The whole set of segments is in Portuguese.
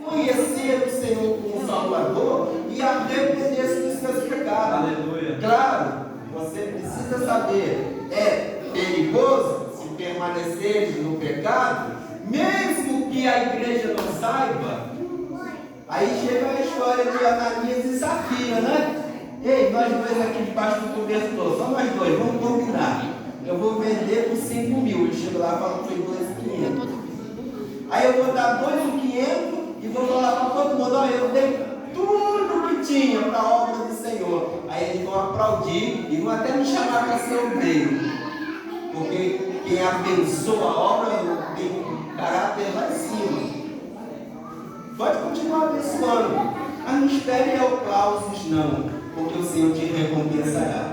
conhecer o Senhor como Salvador e arrepender-se dos seus pecados. Aleluia. Claro, você precisa saber, é perigoso se permanecer no pecado, mesmo que a igreja não saiba. Aí chega a história de Ananias e Safira, né? Ei, nós dois aqui debaixo do cobertor, só nós dois, vamos combinar. Eu vou vender por 5 mil. Ele chega lá e fala que foi 2.500. Aí eu vou dar 2.500 e vou falar para todo mundo: olha, eu dei tudo que tinha para a obra do Senhor. Aí eles vão aplaudir e vão até me chamar para ser obreiro, porque quem abençoa a obra tem um caráter lá em cima. Pode continuar abençoando, mas não espere aplausos não, porque o Senhor te recompensará.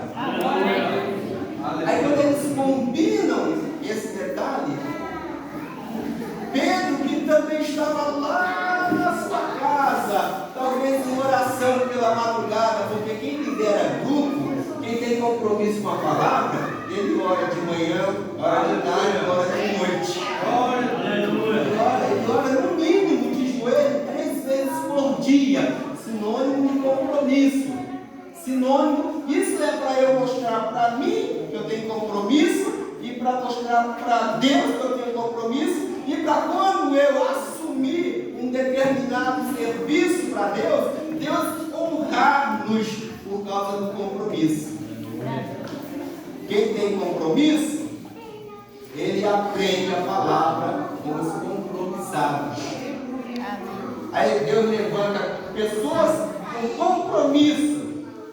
Aí quando eles combinam esse detalhe, Pedro, que também estava lá na sua casa, talvez em oração pela madrugada, porque quem lidera grupo, quem tem compromisso com a palavra, ele ora de manhã, ora de tarde, ora de noite. Ele ora no mínimo de joelho 3 vezes por dia, sinônimo de compromisso. Sinônimo, isso é para eu mostrar para mim que eu tenho compromisso, e para mostrar para Deus que eu tenho compromisso, e para quando eu assumir um determinado serviço para Deus, Deus honrar-nos por causa do compromisso. Quem tem compromisso, ele aprende a palavra com os compromissados. Aí Deus levanta pessoas com compromisso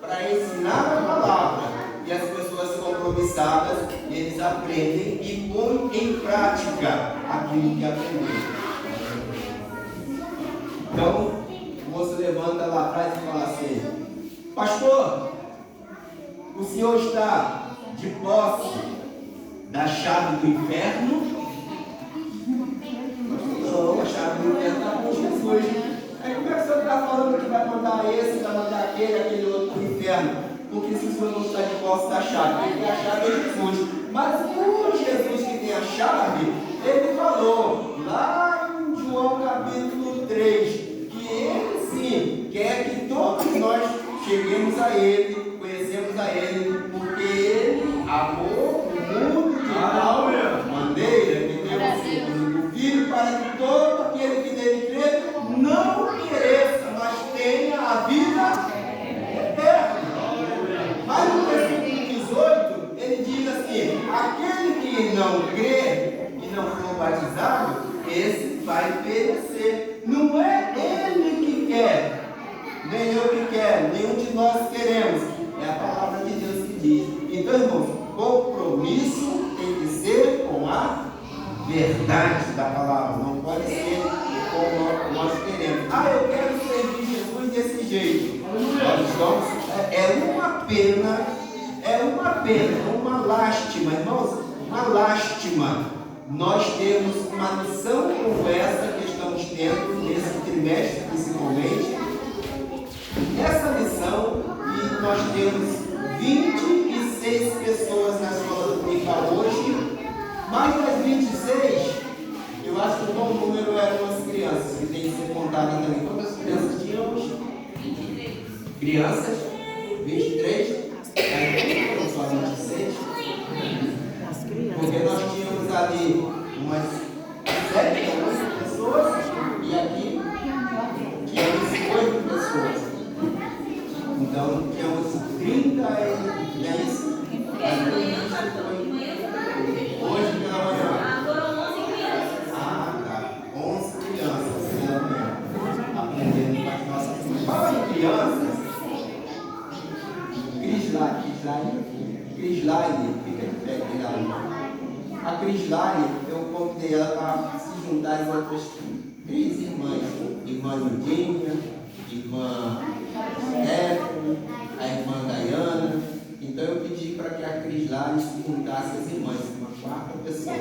para ensinar a palavra, e as pessoas compromissadas, eles aprendem e põem em prática aquilo que aprenderam. Então, o moço levanta lá atrás e fala assim: pastor, o senhor está de posse da chave do inferno? Não, a chave do inferno está com Jesus. Aí como é que o senhor está falando que vai mandar esse, vai mandar aquele outro para o inferno? Porque se o senhor não está de posse da chave, quem tem a chave é Jesus. Mas o Jesus que tem a chave, ele falou lá em João capítulo 3, que ele sim quer que todos nós cheguemos a ele, conhecemos a ele, porque ele amou o mundo de tal maneira que deu o Filho, para que todo aquele que nele crê não pereça, mas tenha a vida eterna. Mas no versículo 18, ele diz assim: aquele que não crê e não for batizado, esse vai perecer. Não é ele que quer, nem eu que quero, nenhum de nós queremos. É a palavra de Deus que diz. Então, irmãos, compromisso tem que ser com a verdade da palavra. Não pode ser como nós queremos. Ah, eu quero servir Jesus desse jeito. É uma lástima, irmãos, uma lástima. Nós temos uma missão como essa que estamos tendo nesse trimestre, principalmente. Essa missão, e nós temos 26 pessoas na escola dominical hoje. Mais das 26, eu acho que o bom número eram as crianças, que tem que ser contada também. Quantas crianças tínhamos? 23. Crianças? 23? Aí foram só 26. Porque nós tínhamos ali umas 7 ou 8 pessoas, e aqui tínhamos 8 pessoas. Então tínhamos 30 e é isso? Hoje pela manhã. Foram 11 crianças. Ah, tá. 11 crianças pela manhã. Aprendendo com as nossas mães. Fala em crianças. Crislaine, fica de pé, a Crislaine, eu convidei ela para se juntar às outras 3 irmãs. Irmã Lundinha, irmã Stephanie, a irmã Dayana. Então eu pedi para que a Crislaine se juntasse às irmãs, uma 4ª pessoa,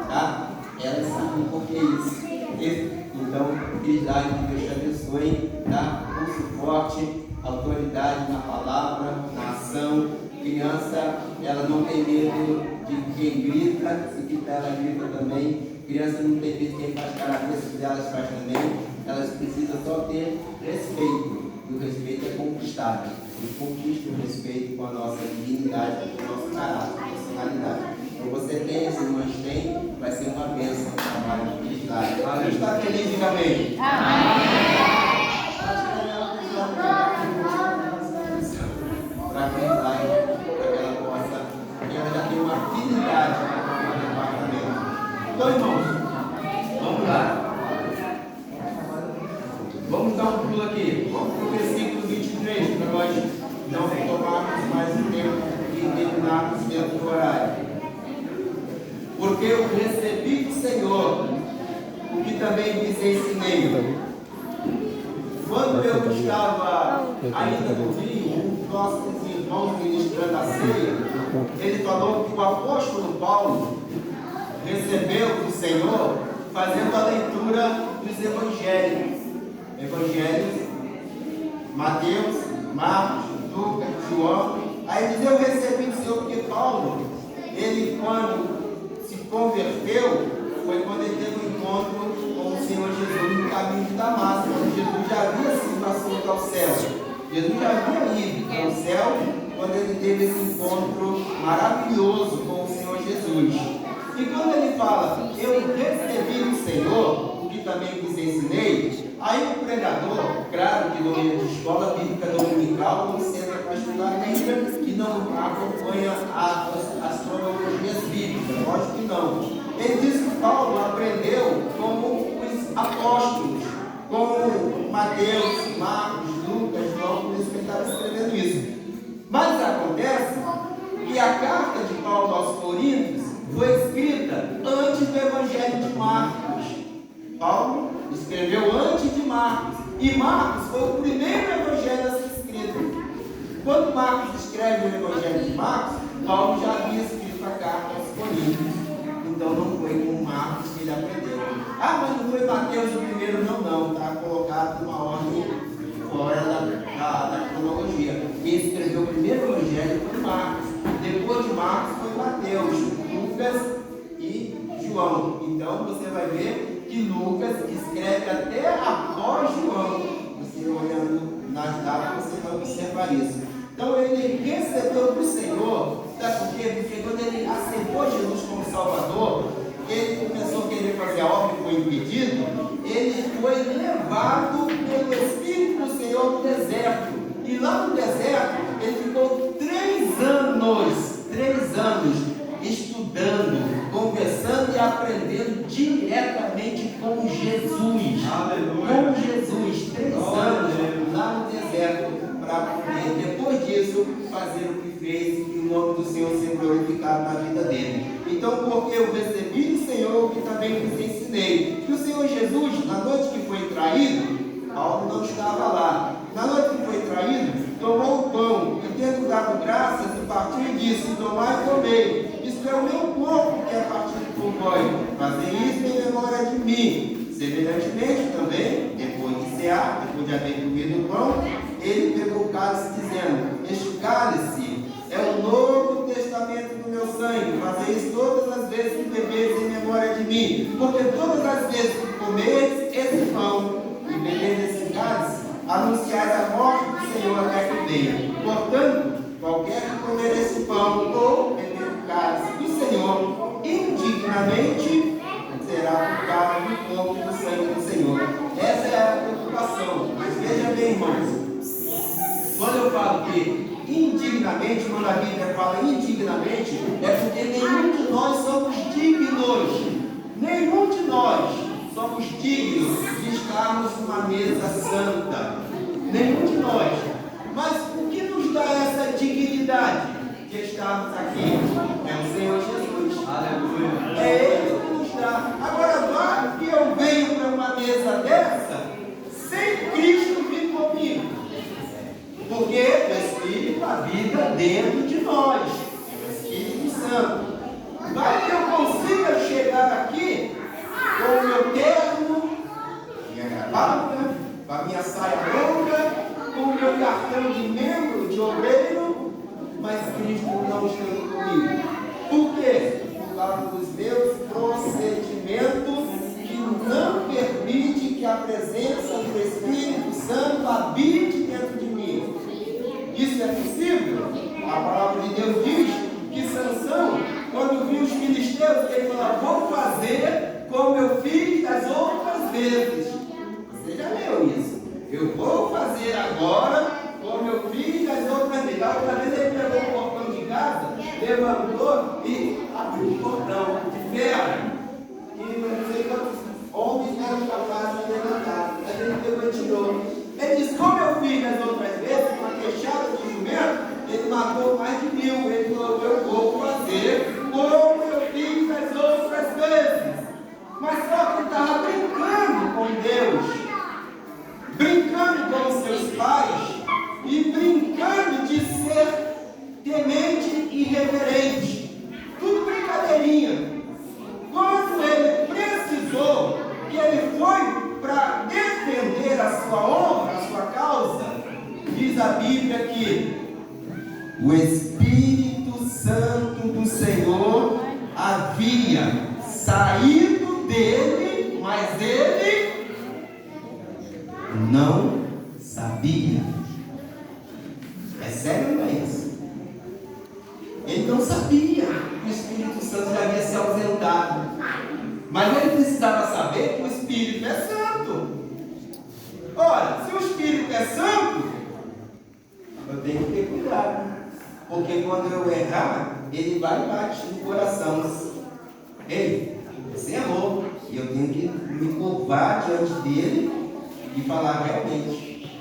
tá? Elas sabem por que isso. Então, Crislaine, que Deus te abençoe, tá? Com suporte, autoridade na palavra, na ação. Criança, ela não tem medo de quem grita, se quiser ela grita também. Criança não tem medo de quem faz caráter, se elas faz também. Elas precisam ter respeito. E o respeito é conquistado. E conquista o respeito com a nossa dignidade, com o nosso caráter, personalidade. Então você tem, as irmãs têm, vai ser uma bênção no trabalho de cristãos. Ela está feliz, diga amém. Para quem vai, para que ela possa, que ela já tem uma afinidade com o departamento. Então, irmãos, vamos lá. Vamos dar um pulo aqui. Vamos para o versículo 23, para nós não retomarmos mais o tempo e terminarmos dentro do horário. Porque eu recebi do Senhor o que também lhes ensinei. Quando eu estava ainda no Rio, um dos nossos irmãos ministrando a ceia, ele falou que o apóstolo Paulo recebeu do Senhor fazendo a leitura dos evangelhos. Evangelhos, Mateus, Marcos, Lucas, João. Aí diz, eu recebi do Senhor, porque Paulo, ele quando se converteu, foi quando ele teve um encontro com o Senhor Jesus no caminho de Damasco, quando Jesus já havia sido assunto ao céu. Jesus já havia ido ao céu quando ele teve esse encontro maravilhoso com o Senhor Jesus. E quando ele fala, eu recebi do Senhor o que também lhes ensinei, aí o pregador, claro que de escola bíblica dominical, não senta para estudar a Bíblia e não acompanha as cronologias bíblicas, lógico que não. Ele diz que Paulo aprendeu como os apóstolos, como Mateus, Marcos, Lucas, João, por isso que ele estava escrevendo isso. Mas acontece que a carta de Paulo aos Coríntios foi escrita antes do Evangelho de Marcos. Paulo escreveu antes de Marcos. E Marcos foi o primeiro evangelho a ser escrito. Quando Marcos escreve o Evangelho de Marcos, Paulo já havia escrito a carta aos Coríntios. Então não foi com Marcos que ele aprendeu. Ah, mas não foi Mateus o primeiro, não. Está colocado numa ordem fora da cronologia. Quem escreveu o primeiro evangelho foi Marcos. Depois de Marcos foi Mateus, Lucas e João. Então você vai ver que Lucas escreve até após João. Você olhando nas datas, você vai observar isso. Então ele recebeu do Senhor, sabe por quê? Porque quando ele aceitou Jesus como Salvador, ele começou a querer fazer a obra e foi impedido, ele foi levado pelo Espírito do Senhor no deserto. E lá no deserto, ele ficou 3 anos estudando, conversando e aprendendo diretamente com Jesus. Aleluia. Com Jesus, 3 anos lá no deserto, para poder, depois disso, fazer o que fez e o nome do Senhor ser glorificado na vida dele. Então, porque eu recebi do Senhor o que também vos ensinei. Que o Senhor Jesus, na noite que foi traído, Paulo não estava lá. Na noite que foi traído, tomou o pão e, tendo dado graças, e partiu e disse: tomai e comei. Isto é o meu corpo que é partido por vós. Fazei isso em memória de mim. Semelhantemente também, depois de cear, depois de haver comido o pão, ele pegou o cálice, dizendo: este cálice é o novo testamento do meu sangue. Fazei isso todas as vezes que bebeis em memória de mim. Porque todas as vezes que comeis esse pão e bebeis esse cálice, anunciais a morte do Senhor até que venha. Portanto, qualquer que comer esse pão ou beber o cálice do Senhor indignamente será por causa do corpo e do sangue do Senhor. Essa é a preocupação. Mas veja bem, irmãos, quando eu falo que indignamente, quando a Bíblia fala indignamente, é porque nenhum de nós somos dignos. Nenhum de nós somos dignos de estarmos numa mesa santa. Nenhum de nós. Mas o que nos dá essa dignidade de estarmos aqui? É o Senhor Jesus. Aleluia. É Ele que nos dá. Agora, vai que eu venho para uma mesa dessa sem Cristo vir comigo. Porque o Espírito habita dentro de nós. É o Espírito Santo. Vai que eu consiga chegar aqui com o meu terno, minha gravata, com a minha saia branca, com o meu cartão de membro, de obreiro, mas Cristo não está comigo. Por quê? Por causa dos meus procedimentos que não permite que a presença do Espírito Isso é possível? A palavra de Deus diz que Sansão, quando viu os filisteus, ele falou: vou fazer como eu fiz das outras vezes. Você já leu isso? Eu vou fazer agora como eu fiz das outras vezes. Da outra vez ele pegou o portão de casa, levantou e abriu o portão de ferro. E não sei quantos homens eram capazes de levantar. Mas ele pegou e tirou. Ele disse: como eu fiz das outras vezes, com a queixada de jumento, ele matou mais de 1000. Ele falou: eu vou fazer como eu fiz das outras vezes. Mas só que ele estava brincando com Deus, brincando com os seus pais e brincando de ser temente e reverente. Tudo brincadeirinha. Quando ele precisou, que ele foi para defender a sua honra, a sua causa, diz a Bíblia que o Espírito Santo do Senhor havia saído dele, mas ele não sabia. É sério, não é isso? Ele não sabia que o Espírito Santo já havia se ausentado. Mas ele precisava saber que o Espírito é santo. Ora, se o Espírito é santo, eu tenho que ter cuidado. Porque quando eu errar, ele vai e bate no coração. Ei, você errou. E eu tenho que me curvar diante dele e falar: realmente,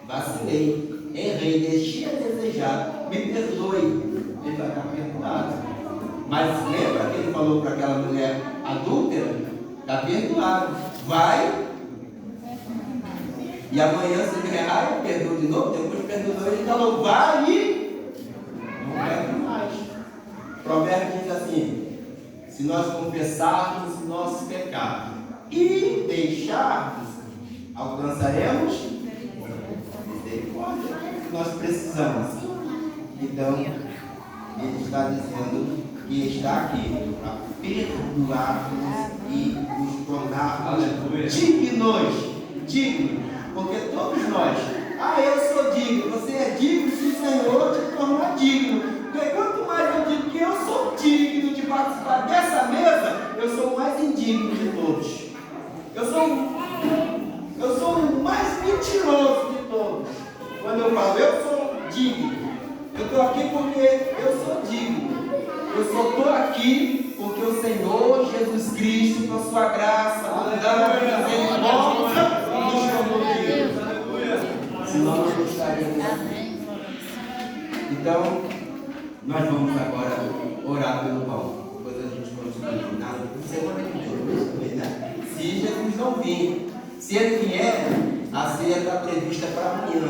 vacilei, errei, deixei a desejar, me perdoe. Ele vai estar perdoado. Mas lembra que ele falou para aquela mulher adúltera? Está perdoado. Vai. E amanhã, se ele errar, ele perdoa de novo. Depois perdoou, ele falou: vai e não perde mais. Provérbio diz assim: se nós confessarmos os nossos pecados e deixarmos, alcançaremos misericórdia. Nós precisamos. Então, ele está dizendo que está aqui para perdoar-nos e nos tornar dignos. Porque todos nós, eu sou digno, você é digno se o Senhor te tornar digno. Porque quanto mais eu digo que eu sou digno de participar dessa mesa, eu sou o mais indigno de todos. Eu sou o mais mentiroso de todos. Quando eu falo, eu sou digno, eu estou aqui porque eu sou digno. Eu só estou aqui porque o Senhor Jesus Cristo, com a sua graça, bondade e misericórdia, nos chamou dignos. Senão nós não estaríamos aqui. Então, nós vamos agora orar pelo pão. Depois a gente continua na semana que vem, né? Se Jesus não vir. Se ele vier, a ceia está prevista para amanhã.